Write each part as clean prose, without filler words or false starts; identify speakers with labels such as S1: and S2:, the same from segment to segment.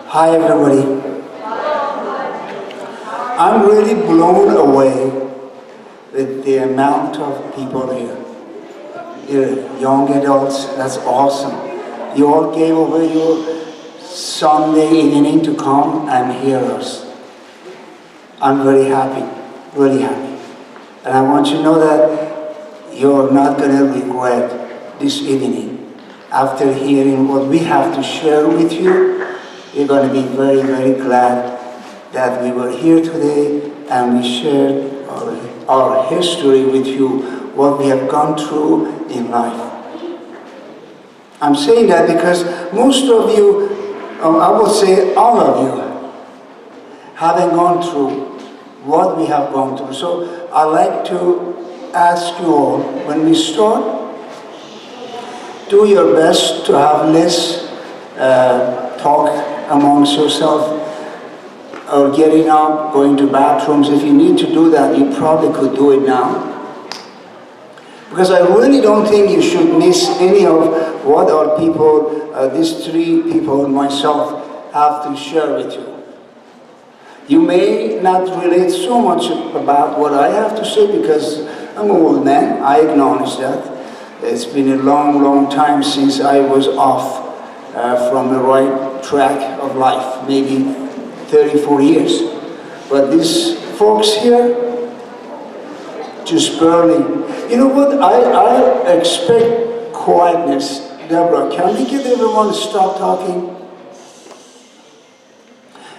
S1: Hi everybody. I'm really blown away with the amount of people here. You're young adults, that's awesome. You all gave over your Sunday evening to come and hear us. I'm very happy, really happy. And I want you to know that you're not going to regret this evening. After hearing what we have to share with you, you're going to be very, very glad that we were here today and we shared our history with you, what we have gone through in life. I'm saying that because most of you, I would say all of you, haven't gone through what we have gone through. So I'd like to ask you all, when we start, do your best to have less talk amongst yourself, or getting up, going to bathrooms. If you need to do that, you probably could do it now. Because I really don't think you should miss any of what our people, these three people and myself, have to share with you. You may not relate so much about what I have to say because I'm an old man, I acknowledge that. It's been a long, long time since I was off from the right track of life, maybe 34 years. But these folks here, just barely. You know what, I expect quietness. Deborah, can we get everyone to stop talking?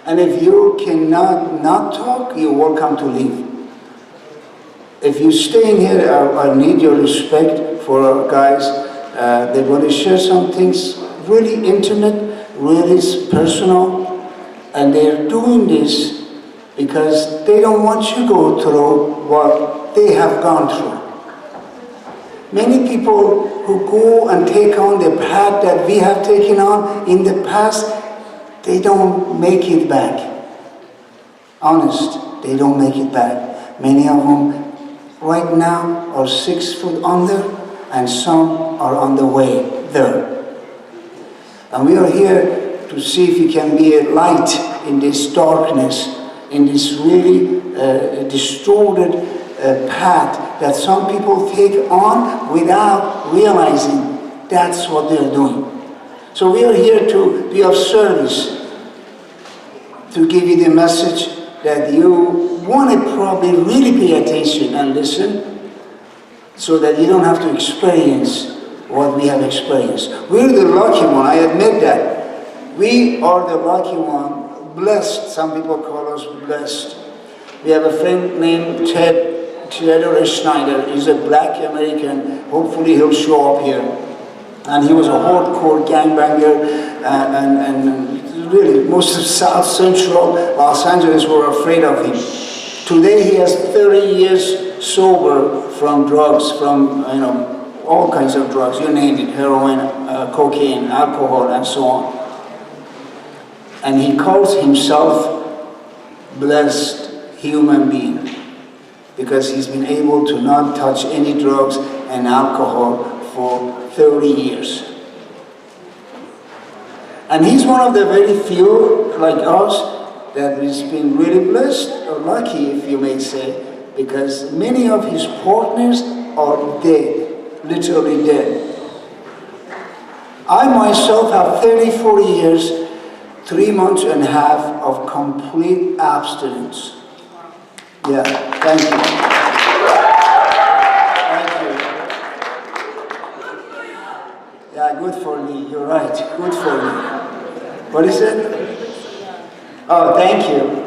S1: And if you cannot not talk, you're welcome to leave. If you stay in here, I need your respect for our guys. They want to share some things really intimate, really personal. And they're doing this because they don't want you to go through what they have gone through. Many people who go and take on the path that we have taken on in the past, they don't make it back. Honest, they don't make it back. Many of them right now are 6 foot under, and some are on the way there. And we are here to see if you can be a light in this darkness, in this really distorted path that some people take on without realizing that's what they're doing. So we are here to be of service, to give you the message that you want to probably really pay attention and listen so that you don't have to experience what we have experienced. We're the lucky one, I admit that. We are the lucky one, blessed. Some people call us blessed. We have a friend named Theodore Schneider. He's a black American. Hopefully he'll show up here. And he was a hardcore gangbanger, and really most of South Central Los Angeles were afraid of him. Today he has 30 years sober from drugs, from all kinds of drugs, you name it, heroin, cocaine, alcohol, and so on. And he calls himself blessed human being because he's been able to not touch any drugs and alcohol for 30 years. And he's one of the very few, like us, that has been really blessed, or lucky if you may say, because many of his partners are dead, literally dead. I myself have 34 years 3 months and a half of complete abstinence. Yeah, thank you. Thank you. Yeah, good for me, you're right, good for me. What is it? Oh, thank you.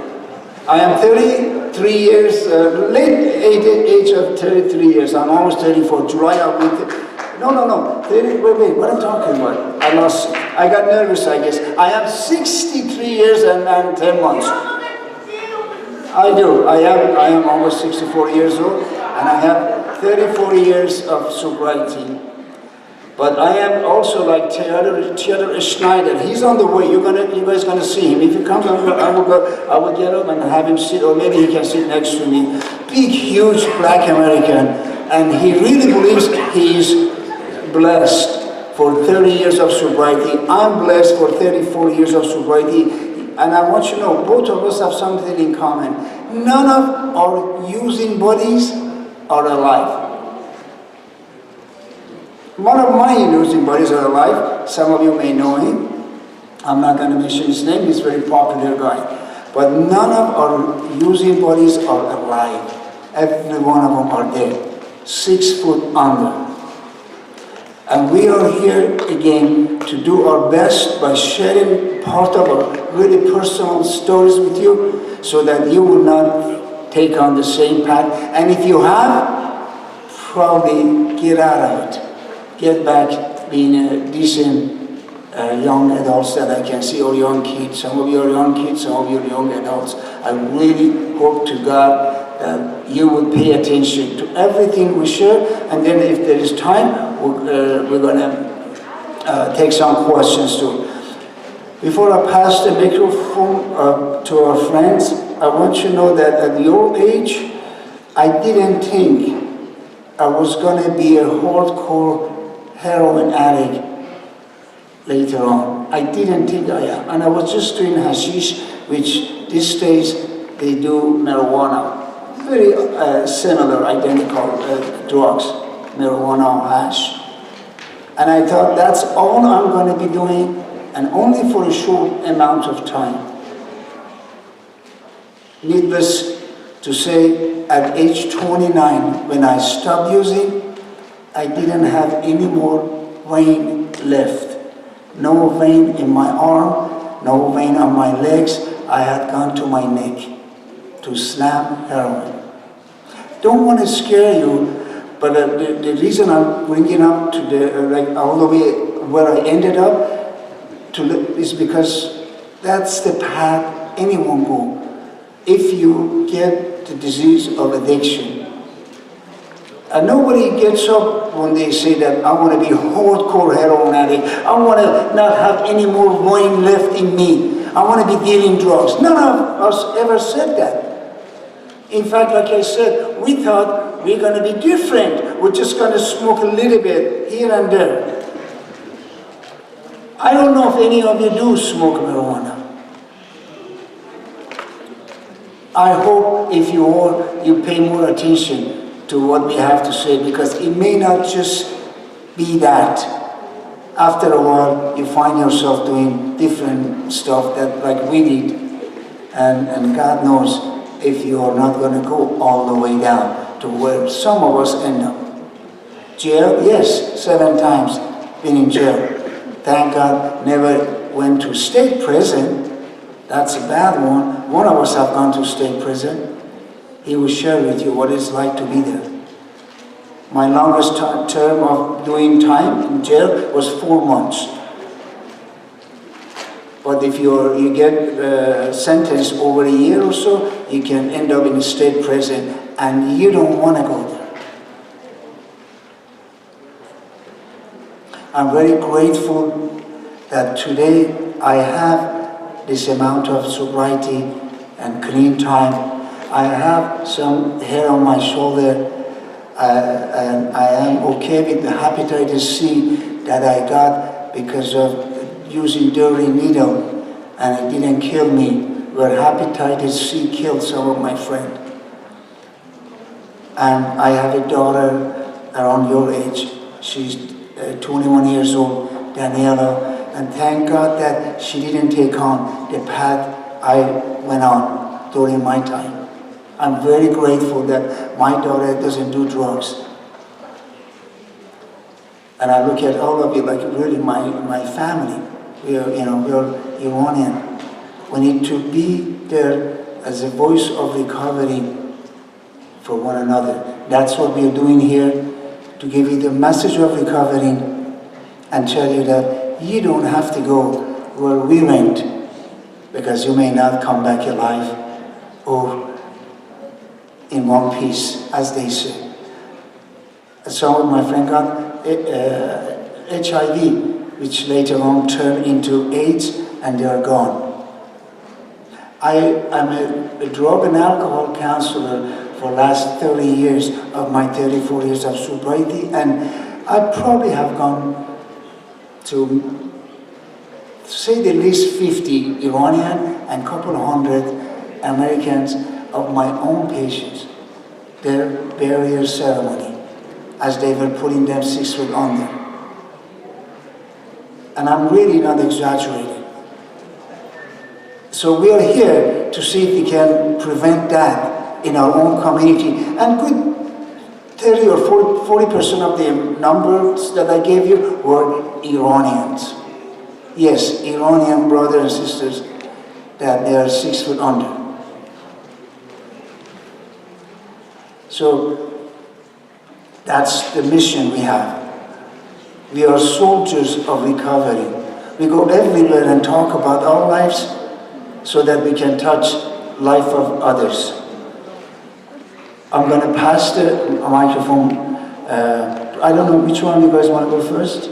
S1: I am 33 years, late age of 33 years, I'm almost 34, July I'll be, no, 30, wait, what am I talking about? I got nervous, I guess. I am 63 years and 10 months. I do. I am almost 64 years old, and I have 34 years of sobriety. But I am also like Theodore Schneider. He's on the way. You guys gonna see him. If he comes, I will get up and have him sit, or maybe he can sit next to me. Big, huge black American, and he really believes he's blessed for 30 years of sobriety. I'm blessed for 34 years of sobriety. And I want you to know, both of us have something in common. None of our using bodies are alive. One of my using bodies are alive. Some of you may know him. I'm not going to mention his name. He's a very popular guy. But none of our using bodies are alive. Every one of them are dead. 6 foot under. And we are here again to do our best by sharing part of our really personal stories with you so that you will not take on the same path. And if you have, probably get out of it. Get back being a decent young adults that I can see, or young kids. Some of you are young kids, some of you are young adults. I really hope to God that you will pay attention to everything we share, and then if there is time, we're going to take some questions too. Before I pass the microphone to our friends, I want you to know that at your age, I didn't think I was going to be a hardcore heroin addict later on. I didn't think I am. And I was just doing hashish, which these days they do marijuana. Very similar, identical drugs, marijuana, hash. And I thought that's all I'm going to be doing, and only for a short amount of time. Needless to say, at age 29, when I stopped using, I didn't have any more vein left. No vein in my arm, no vein on my legs. I had gone to my neck to slam heroin. Don't want to scare you, but the reason I'm bringing up to the all the way where I ended up is because that's the path anyone go. If you get the disease of addiction, and nobody gets up when they say that I want to be hardcore heroin addict. I want to not have any more vein left in me. I want to be dealing drugs. None of us ever said that. In fact, like I said, we thought we're going to be different. We're just going to smoke a little bit here and there. I don't know if any of you do smoke marijuana. I hope if you are, you pay more attention to what we have to say, because it may not just be that. After a while, you find yourself doing different stuff that like we did, and God knows if you are not going to go all the way down to where some of us end up. Jail, yes, 7 times been in jail. Thank God, never went to state prison. That's a bad one. One of us have gone to state prison. He will share with you what it's like to be there. My longest term of doing time in jail was 4 months. But if you get sentenced over a year or so, you can end up in a state prison, and you don't want to go there. I'm very grateful that today I have this amount of sobriety and clean time. I have some hair on my shoulder, and I am okay with the hepatitis C that I got because of using dirty needle, and it didn't kill me, where hepatitis C killed some of my friends. And I have a daughter around your age. She's 21 years old, Daniela, and thank God that she didn't take on the path I went on during my time. I'm very grateful that my daughter doesn't do drugs. And I look at all of you like really my family. We're Iranian. We need to be there as a voice of recovery for one another. That's what we're doing here, to give you the message of recovery and tell you that you don't have to go where we went, because you may not come back alive or in one piece, as they say. Some of my friends got HIV, which later on turned into AIDS, and they are gone. I am a drug and alcohol counselor for the last 30 years of my 34 years of sobriety, and I probably have gone to say the least 50 Iranian and couple hundred Americans of my own patients, their burial ceremony, as they were putting them 6 feet under. And I'm really not exaggerating. So we are here to see if we can prevent that in our own community. And good 30 or 40% of the numbers that I gave you were Iranians. Yes, Iranian brothers and sisters that they are 6 feet under. So that's the mission we have. We are soldiers of recovery. We go everywhere and talk about our lives so that we can touch life of others. I'm going to pass the microphone. I don't know which one you guys want to go first.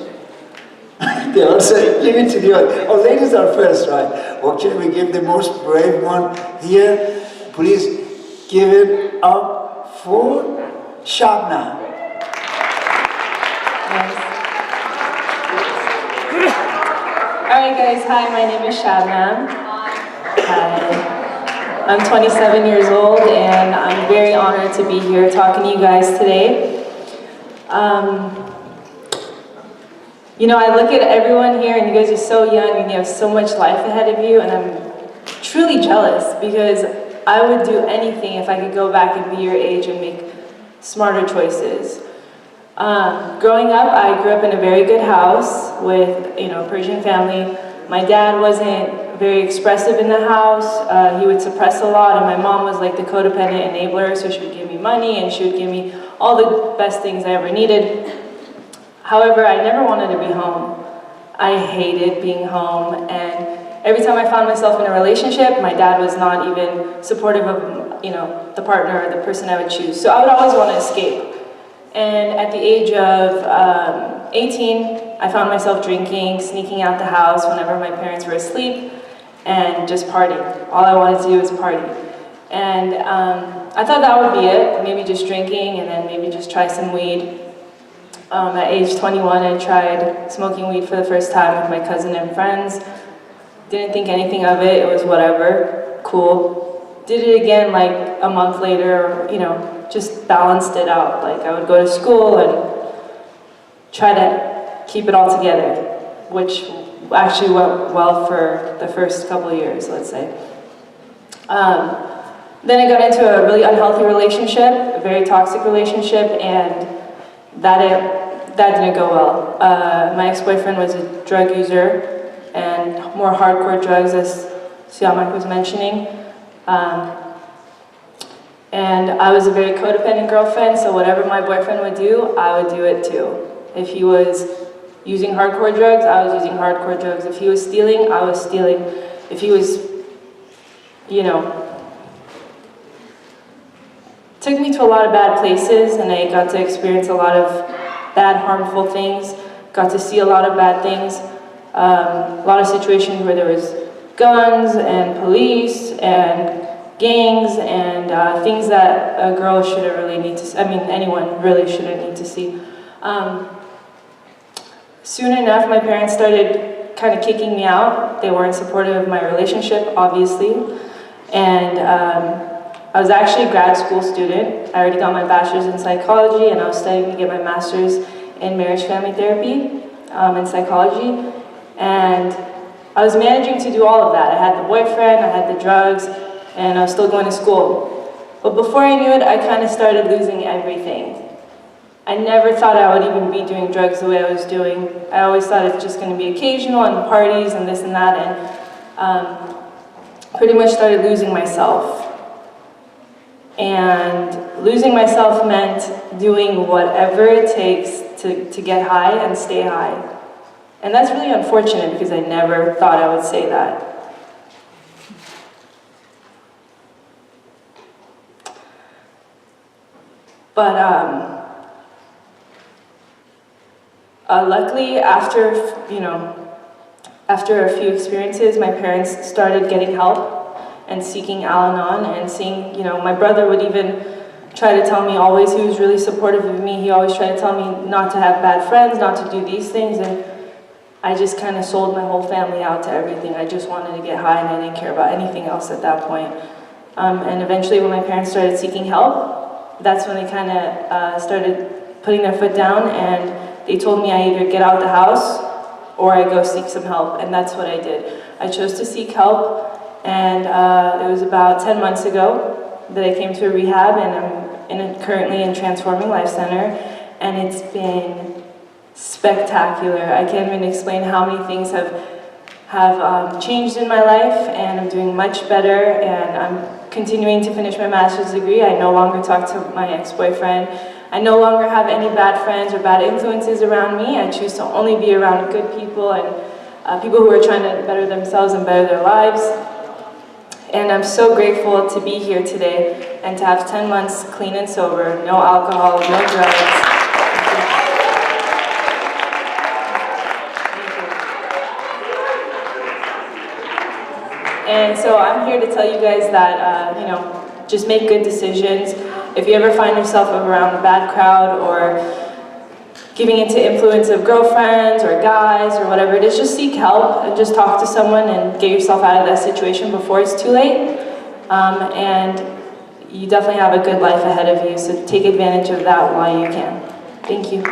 S1: They all say, give it to the other. Oh, ladies are first, right? Okay, we give the most brave one here. Please give it up for Shabna.
S2: Alright guys, hi, my name is Shabna. Hi. I'm 27 years old and I'm very honored to be here talking to you guys today. You know, I look at everyone here and you guys are so young and you have so much life ahead of you, and I'm truly jealous because I would do anything if I could go back and be your age and make smarter choices. Growing up, I grew up in a very good house with, you know, a Persian family. My dad wasn't very expressive in the house. He would suppress a lot, and my mom was like the codependent enabler, so she would give me money and she would give me all the best things I ever needed. However, I never wanted to be home. I hated being home, and every time I found myself in a relationship, my dad was not even supportive of, you know, the partner or the person I would choose. So I would always want to escape. And at the age of 18, I found myself drinking, sneaking out the house whenever my parents were asleep, and just partying. All I wanted to do was party. And I thought that would be it, maybe just drinking and then maybe just try some weed. At age 21, I tried smoking weed for the first time with my cousin and friends. Didn't think anything of it, it was whatever, cool. Did it again like a month later, you know, just balanced it out. Like I would go to school and try to keep it all together, which actually went well for the first couple of years, let's say. Then I got into a really unhealthy relationship, a very toxic relationship, and that didn't go well. My ex-boyfriend was a drug user, and more hardcore drugs, as Siamak was mentioning. And I was a very codependent girlfriend, so whatever my boyfriend would do, I would do it too. If he was using hardcore drugs, I was using hardcore drugs. If he was stealing, I was stealing. If he was, you know, took me to a lot of bad places, and I got to experience a lot of bad, harmful things, got to see a lot of bad things, a lot of situations where there was guns and police and gangs and things that a girl shouldn't really need to see. I mean, anyone really shouldn't need to see. Soon enough, my parents started kind of kicking me out. They weren't supportive of my relationship, obviously. And I was actually a grad school student. I already got my bachelor's in psychology, and I was studying to get my master's in marriage family therapy in psychology. And I was managing to do all of that. I had the boyfriend, I had the drugs, and I was still going to school. But before I knew it, I kind of started losing everything. I never thought I would even be doing drugs the way I was doing. I always thought it's just going to be occasional and parties and this and that, and pretty much started losing myself. And losing myself meant doing whatever it takes to get high and stay high. And that's really unfortunate because I never thought I would say that. But luckily, after a few experiences, my parents started getting help and seeking Al-Anon and seeing, my brother would even try to tell me always, he was really supportive of me, he always tried to tell me not to have bad friends, not to do these things, and I just kind of sold my whole family out to everything. I just wanted to get high and I didn't care about anything else at that point. And eventually when my parents started seeking help, that's when they kind of started putting their foot down, and they told me I either get out of the house or I go seek some help, and that's what I did. I chose to seek help, and it was about 10 months ago that I came to a rehab, and I'm currently in Transforming Life Center, and it's been spectacular. I can't even explain how many things have changed in my life, and I'm doing much better, and I'm continuing to finish my master's degree. I no longer talk to my ex-boyfriend. I no longer have any bad friends or bad influences around me. I choose to only be around good people and people who are trying to better themselves and better their lives. And I'm so grateful to be here today and to have 10 months clean and sober, no alcohol, no drugs. And so I'm here to tell you guys that, just make good decisions. If you ever find yourself around a bad crowd or giving into influence of girlfriends or guys or whatever it is, just seek help and just talk to someone and get yourself out of that situation before it's too late. And you definitely have a good life ahead of you, so take advantage of that while you can. Thank you.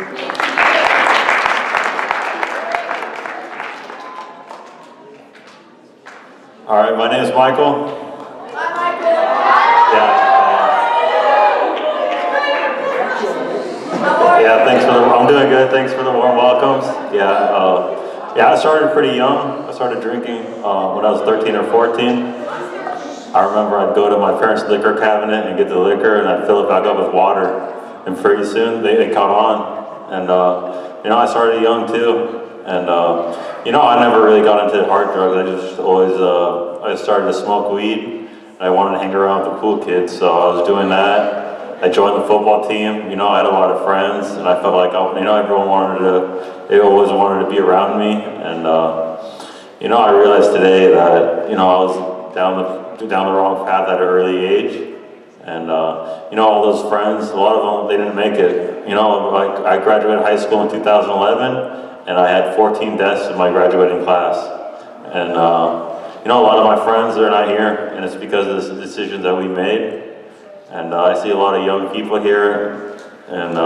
S3: All right, my name is Michael. Hi, Michael. Yeah, thanks for I'm doing good. Thanks for the warm welcomes. Yeah, I started pretty young. I started drinking when I was 13 or 14. I remember I'd go to my parents' liquor cabinet and get the liquor, and I'd fill it back up with water. And pretty soon they caught on. And I started young too. And I never really got into hard drugs. I just always I started to smoke weed. And I wanted to hang around with the cool kids, so I was doing that. I joined the football team. I had a lot of friends, and I felt like they always wanted to be around me. And I realized today that I was down the wrong path at an early age. And all those friends, a lot of them, they didn't make it. I graduated high school in 2011, and I had 14 deaths in my graduating class. And a lot of my friends, they're not here, and it's because of the decisions that we made. And I see a lot of young people here, and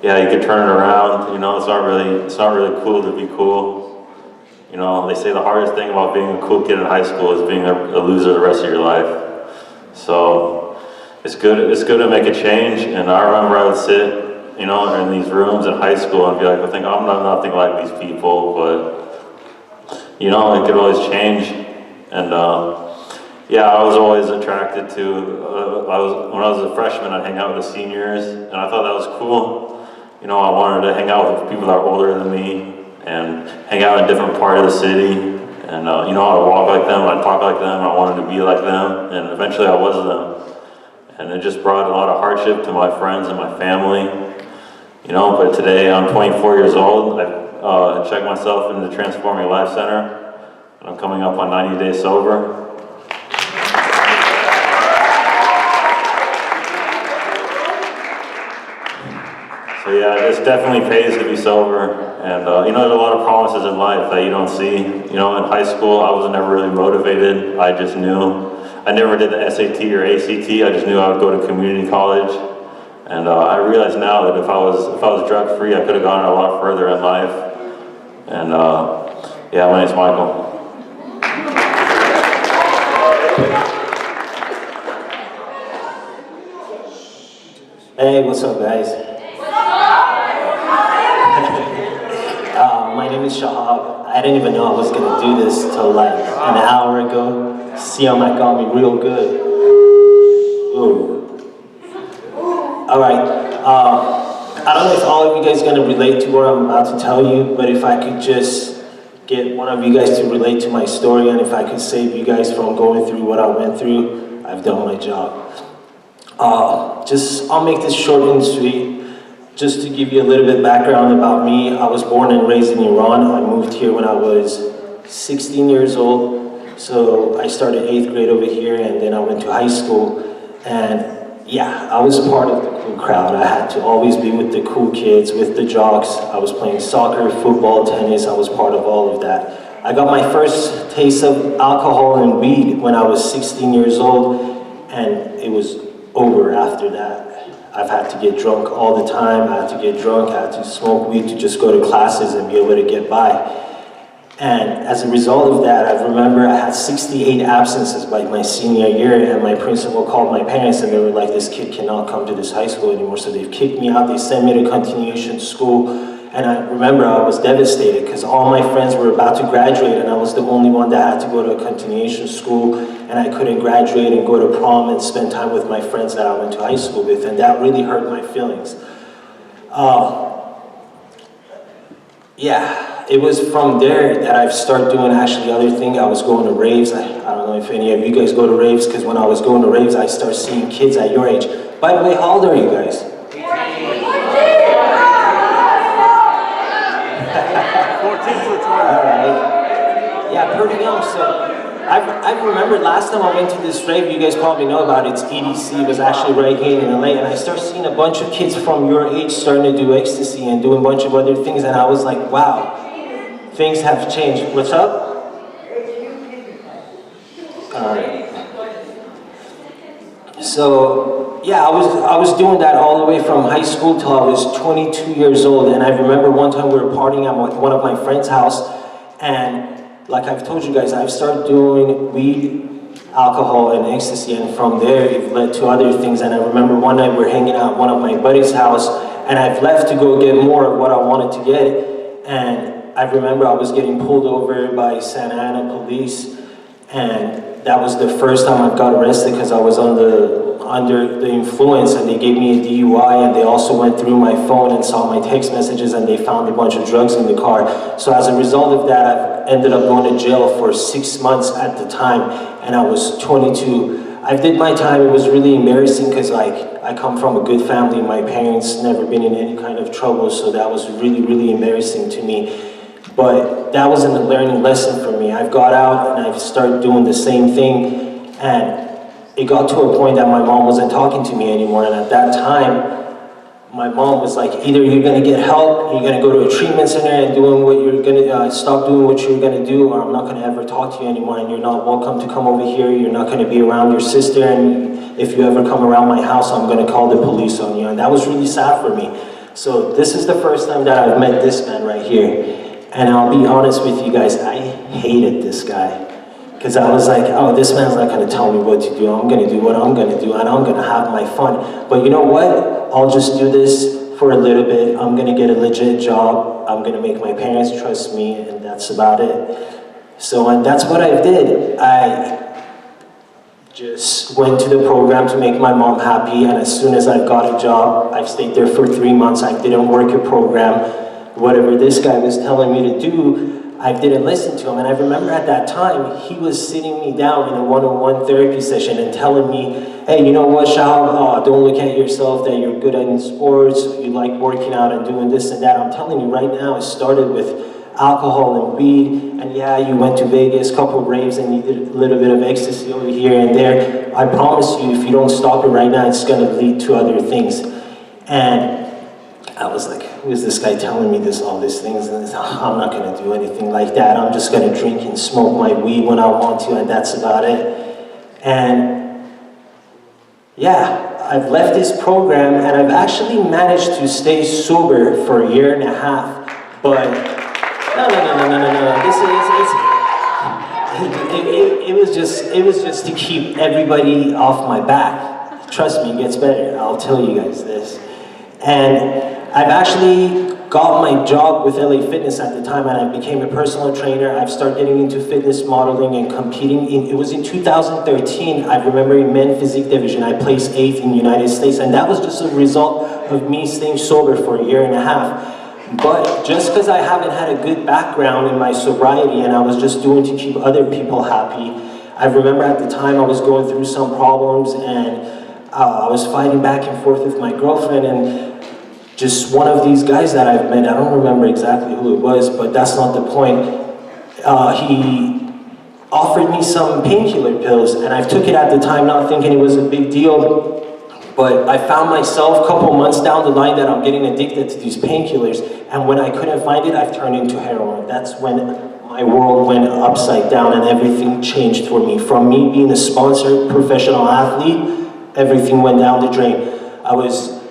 S3: you can turn it around. It's not really cool to be cool. They say the hardest thing about being a cool kid in high school is being a loser the rest of your life. So it's good to make a change. And I remember I would sit, in these rooms in high school and be like, I'm not nothing like these people, but it could always change. And I was always attracted to, when I was a freshman, I'd hang out with the seniors, and I thought that was cool. I wanted to hang out with people that were older than me, and hang out in a different part of the city, and I'd walk like them, I'd talk like them, I wanted to be like them, and eventually I was them. And it just brought a lot of hardship to my friends and my family. But today I'm 24 years old. I checked myself into the Transforming Life Center, and I'm coming up on 90 days sober. So it definitely pays to be sober, and there's a lot of promises in life that you don't see. In high school, I was never really motivated. I just knew. I never did the SAT or ACT. I just knew I would go to community college, and I realize now that if I was drug free, I could have gone a lot further in life. And my name's Michael.
S4: Hey, what's up, guys? My name is Shahab. I didn't even know I was gonna do this till like an hour ago. Siamak got me real good. Ooh. All right. I don't know if all of you guys are gonna relate to what I'm about to tell you, but if I could just get one of you guys to relate to my story, and if I could save you guys from going through what I went through, I've done my job. I'll make this short and sweet. Just to give you a little bit background about me, I was born and raised in Iran. I moved here when I was 16 years old. So I started 8th grade over here, and then I went to high school. And yeah, I was part of the cool crowd. I had to always be with the cool kids, with the jocks. I was playing soccer, football, tennis. I was part of all of that. I got my first taste of alcohol and weed when I was 16 years old, and it was over after that. I've had to get drunk all the time. I had to get drunk. I had to smoke weed to just go to classes and be able to get by. And as a result of that, I remember I had 68 absences by my senior year, and my principal called my parents and they were like, this kid cannot come to this high school anymore. So they've kicked me out. They sent me to continuation school. And I remember I was devastated because all my friends were about to graduate and I was the only one that had to go to a continuation school, and I couldn't graduate and go to prom and spend time with my friends that I went to high school with, and that really hurt my feelings. Yeah, it was from there that I started doing actually other things. I was going to raves. I don't know if any of you guys go to raves, because when I was going to raves, I started seeing kids at your age. By the way, how old are you guys? 14 to 20. Alright. Yeah, pretty young. So I remember last time I went to this rave, you guys probably know about it, it's ECC, it was actually right here in LA, and I started seeing a bunch of kids from your age starting to do ecstasy and doing a bunch of other things, and I was like, wow, things have changed. What's up? Alright. So, yeah, I was doing that all the way from high school till I was 22 years old, and I remember one time we were partying at one of my friend's house, and like I've told you guys, I've started doing weed, alcohol, and ecstasy, and from there it led to other things. And I remember one night we're hanging out at one of my buddy's house, and I've left to go get more of what I wanted to get, and I remember I was getting pulled over by Santa Ana police, and that was the first time I got arrested because I was under the influence, and they gave me a DUI, and they also went through my phone and saw my text messages, and they found a bunch of drugs in the car. So as a result of that, I ended up going to jail for 6 months at the time, and I was 22. I did my time. It was really embarrassing because I come from a good family. My parents never been in any kind of trouble, so that was really, really embarrassing to me. But that wasn't a learning lesson for me. I've got out and I've started doing the same thing, and it got to a point that my mom wasn't talking to me anymore, and at that time, my mom was like, either you're gonna get help, you're gonna go to a treatment center and stop doing what you're gonna do, or I'm not gonna ever talk to you anymore, and you're not welcome to come over here, you're not gonna be around your sister, and if you ever come around my house, I'm gonna call the police on you. And that was really sad for me. So this is the first time that I've met this man right here. And I'll be honest with you guys, I hated this guy. Because I was like, oh, this man's not gonna tell me what to do. I'm gonna do what I'm gonna do, and I'm gonna have my fun. But you know what? I'll just do this for a little bit. I'm gonna get a legit job. I'm gonna make my parents trust me, and that's about it. So, and that's what I did. I just went to the program to make my mom happy, and as soon as I got a job, I stayed there for 3 months. I didn't work a program. Whatever this guy was telling me to do, I didn't listen to him. And I remember at that time, he was sitting me down in a one-on-one therapy session and telling me, hey, you know what, Shao, don't look at yourself that you're good at sports, you like working out and doing this and that. I'm telling you right now, it started with alcohol and weed, and yeah, you went to Vegas, couple of raves, and you did a little bit of ecstasy over here and there. I promise you, if you don't stop it right now, it's gonna lead to other things. And I was like, who is this guy telling me all these things? And I'm not gonna do anything like that. I'm just gonna drink and smoke my weed when I want to, and that's about it. And yeah, I've left this program, and I've actually managed to stay sober for 1.5 years. But no. It was just to keep everybody off my back. Trust me, it gets better. I'll tell you guys this. And I've actually got my job with LA Fitness at the time, and I became a personal trainer. I've started getting into fitness modeling and competing. It was in 2013, I remember in men's physique division, I placed 8th in the United States, and that was just a result of me staying sober for 1.5 years. But just because I haven't had a good background in my sobriety and I was just doing to keep other people happy, I remember at the time I was going through some problems, and I was fighting back and forth with my girlfriend, and just one of these guys that I've met, I don't remember exactly who it was, but that's not the point. He offered me some painkiller pills, and I took it at the time not thinking it was a big deal. But I found myself a couple months down the line that I'm getting addicted to these painkillers, and when I couldn't find it, I've turned into heroin. That's when my world went upside down and everything changed for me. From me being a sponsored professional athlete, everything went down the drain. I was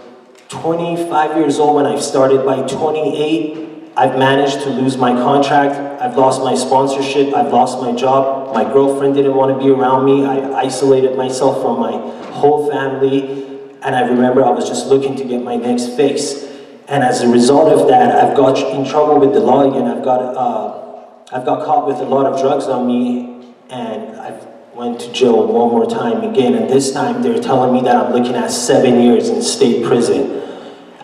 S4: 25 years old when I started. By 28, I've managed to lose my contract, I've lost my sponsorship, I've lost my job, my girlfriend didn't want to be around me, I isolated myself from my whole family, and I remember I was just looking to get my next fix. And as a result of that, I've got in trouble with the law again. I've got caught with a lot of drugs on me, and I've went to jail one more time again, and this time they're telling me that I'm looking at 7 years in state prison.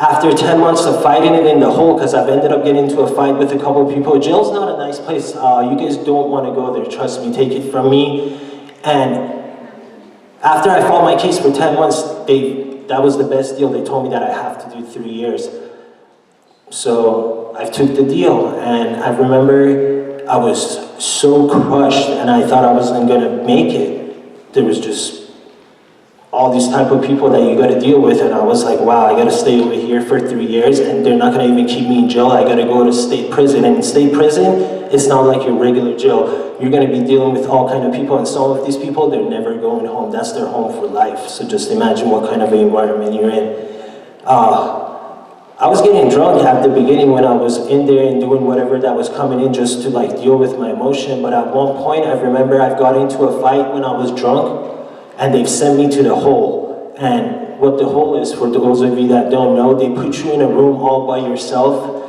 S4: After 10 months of fighting it in the hole, because I've ended up getting into a fight with a couple of people, jail's not a nice place. You guys don't want to go there, trust me, take it from me. And after I fought my case for 10 months, that was the best deal. They told me that I have to do 3 years. So I took the deal, and I remember I was so crushed, and I thought I wasn't gonna make it. There was just all these type of people that you gotta deal with, and I was like, wow, I gotta stay over here for 3 years, and they're not gonna even keep me in jail. I gotta go to state prison, and in state prison, it's not like your regular jail. You're gonna be dealing with all kind of people, and some of these people, they're never going home. That's their home for life. So just imagine what kind of environment you're in. I was getting drunk at the beginning when I was in there and doing whatever that was coming in just to like deal with my emotion. But at one point, I remember I've got into a fight when I was drunk, and they've sent me to the hole. And what the hole is, for those of you that don't know, they put you in a room all by yourself.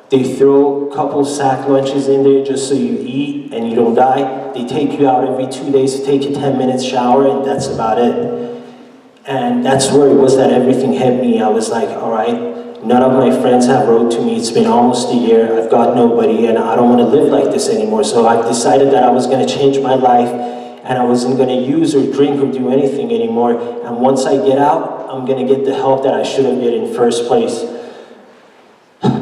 S4: They throw a couple sack lunches in there just so you eat and you don't die. They take you out every 2 days to take a 10-minute shower, and that's about it. And that's where it was that everything hit me. I was like, all right, none of my friends have wrote to me. It's been almost a year. I've got nobody, and I don't want to live like this anymore. So I've decided that I was going to change my life, and I wasn't going to use or drink or do anything anymore. And once I get out, I'm going to get the help that I should have get in first place.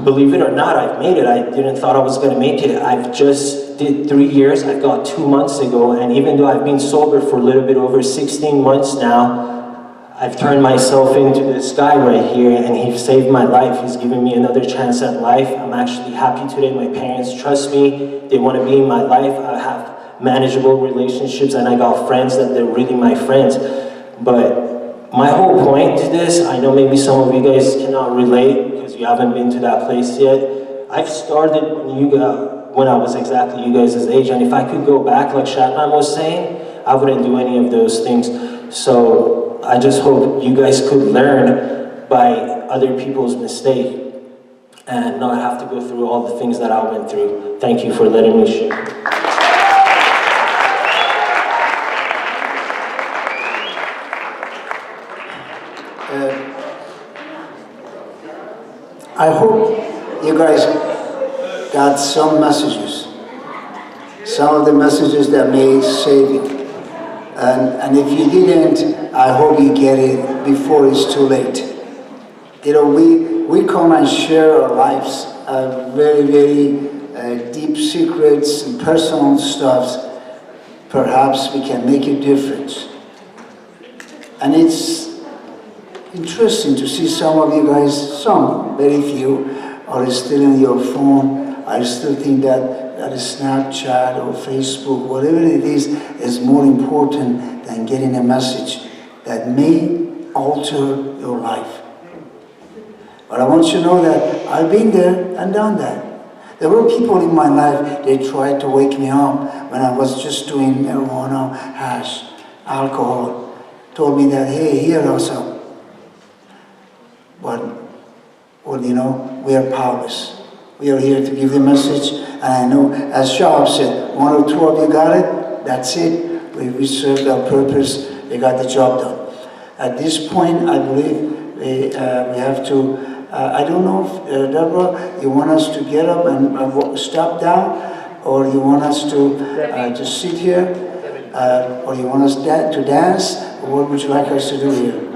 S4: Believe it or not, I've made it. I didn't thought I was going to make it. I've just did 3 years. I got 2 months ago, and even though I've been sober for a little bit over 16 months now, I've turned myself into this guy right here, and he's saved my life. He's given me another chance at life. I'm actually happy today. My parents trust me. They want to be in my life. I have manageable relationships, and I got friends that they're really my friends. But my whole point to this, I know maybe some of you guys cannot relate because you haven't been to that place yet. I've started when I was exactly you guys' age, and if I could go back, like Shatman was saying, I wouldn't do any of those things. So I just hope you guys could learn by other people's mistake and not have to go through all the things that I went through. Thank you for letting me share.
S1: I hope you guys got some messages, some of the messages that may save you. And if you didn't, I hope you get it before it's too late. You know, we come and share our lives, very, very deep secrets and personal stuff. Perhaps we can make a difference. And it's interesting to see some of you guys, some, very few, are still on your phone. I still think that Snapchat or Facebook, whatever it is more important than getting a message that may alter your life. But I want you to know that I've been there and done that. There were people in my life, they tried to wake me up when I was just doing marijuana, hash, alcohol, told me that, hey, hear us out. But, well, you know, we are powerless. We are here to give the message, and I know, as Shahab said, 1 or 2 of you got it, that's it. We served our purpose, we got the job done. At this point, I believe we have to, I don't know if, Deborah, you want us to get up and stop down, or you want us to just sit here, or you want us to dance, or what would you like us to do here?